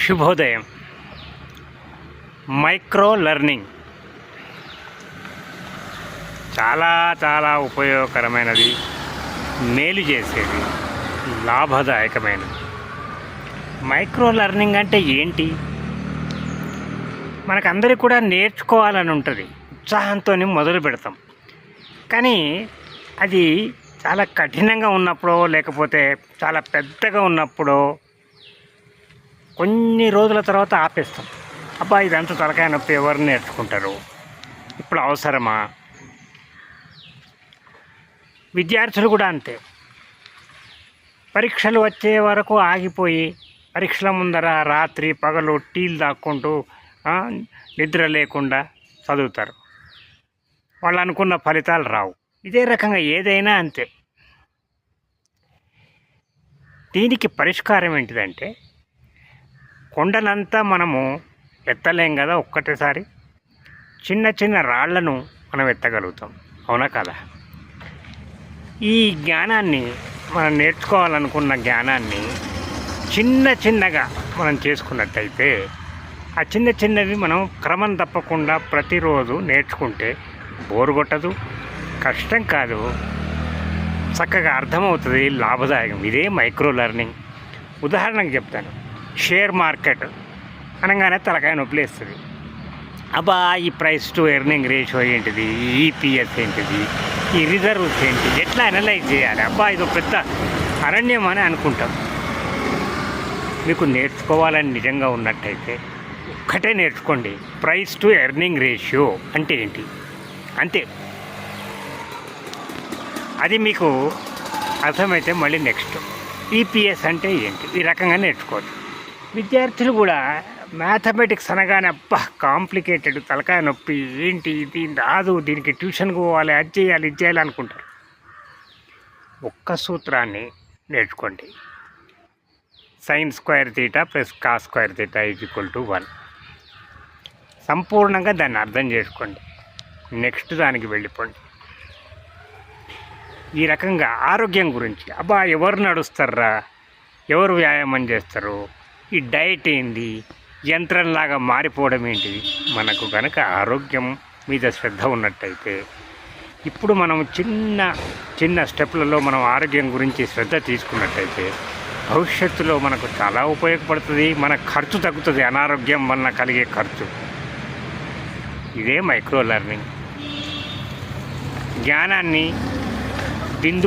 శుభోదయం. Micro learning చాలా చాలా ఉపయోగకరమైనది, మేలు చేసేది, లాభదాయకమైనది. మైక్రో లెర్నింగ్ అంటే ఏంటి? మనకందరికీ కూడా నేర్చుకోవాలని ఉంటుంది, ఉత్సాహంతో మొదలు పెడతాం. కానీ అది చాలా కఠినంగా ఉన్నప్పుడో లేకపోతే చాలా పెద్దగా ఉన్నప్పుడో కొన్ని రోజుల తర్వాత ఆపేస్తాం. అబ్బా ఇదంతా తలకాయ నొప్పి, ఎవరు నేర్చుకుంటారు, ఇప్పుడు అవసరమా? విద్యార్థులు కూడా అంతే. పరీక్షలు వచ్చే వరకు ఆగిపోయి పరీక్షల ముందర రాత్రి పగలు టీలు దాక్కుంటూ నిద్ర లేకుండా చదువుతారు. వాళ్ళు అనుకున్న ఫలితాలు రావు. ఇదే రకంగా ఏదైనా అంతే. దీనికి పరిష్కారం ఏంటిదంటే, కొండనంతా మనము ఎత్తలేం కదా ఒక్కటేసారి. చిన్న చిన్న రాళ్లను మనం ఎత్తగలుగుతాం, అవునా కదా? ఈ జ్ఞానాన్ని, మనం నేర్చుకోవాలనుకున్న జ్ఞానాన్ని చిన్న చిన్నగా మనం చేసుకున్నట్టయితే, ఆ చిన్న చిన్నవి మనం క్రమం తప్పకుండా ప్రతిరోజు నేర్చుకుంటే బోరు కొట్టదు, కష్టం కాదు, చక్కగా అర్థమవుతుంది, లాభదాయకం. ఇదే మైక్రో లెర్నింగ్. ఉదాహరణకు చెప్తాను. షేర్ మార్కెట్ అనగానే తలకాయ నొప్పిలేస్తుంది. అబ్బా ఈ ప్రైస్ టు ఎర్నింగ్ రేషియో ఏంటిది, ఈపీఎస్ ఏంటిది, ఈ రిజర్వ్స్ ఏంటి, ఎట్లా అనలైజ్ చేయాలి, అబ్బా ఇది పెద్ద అరణ్యం అని అనుకుంటాం. మీకు నేర్చుకోవాలని నిజంగా ఉన్నట్టయితే ఒక్కటే నేర్చుకోండి. ప్రైస్ టు ఎర్నింగ్ రేషియో అంటే ఏంటి, అంతే. అది మీకు అర్థమైతే మళ్ళీ నెక్స్ట్ ఈపీఎస్ అంటే ఏంటి, ఈ రకంగా నేర్చుకోవచ్చు. విద్యార్థులు కూడా మ్యాథమెటిక్స్ అనగానే అబ్బా కాంప్లికేటెడ్, తలకాయ నొప్పి, ఏంటి ఇది రాదు, దీనికి ట్యూషన్కి పోవాలి, అది చేయాలి, ఇది చేయాలి అనుకుంటారు. ఒక్క సూత్రాన్ని నేర్చుకోండి. sin square theta plus cos square theta = 1. సంపూర్ణంగా దాన్ని అర్థం చేసుకోండి. నెక్స్ట్ దానికి వెళ్ళిపోండి. ఈ రకంగా ఆరోగ్యం గురించి, అబ్బా ఎవరు నడుస్తారా, ఎవరు వ్యాయామం చేస్తారు, ఈ డైట్ ఏంది, యంత్రంలాగా మారిపోవడం ఏంటిది. మనకు కనుక ఆరోగ్యం మీద శ్రద్ధ ఉన్నట్టయితే, ఇప్పుడు మనం చిన్న చిన్న స్టెప్లలో మనం ఆరోగ్యం గురించి శ్రద్ధ తీసుకున్నట్టయితే భవిష్యత్తులో మనకు చాలా ఉపయోగపడుతుంది. మన ఖర్చు తగ్గుతుంది, అనారోగ్యం వలన కలిగే ఖర్చు. ఇదే మైక్రో లెర్నింగ్. జ్ఞానాన్ని బిందు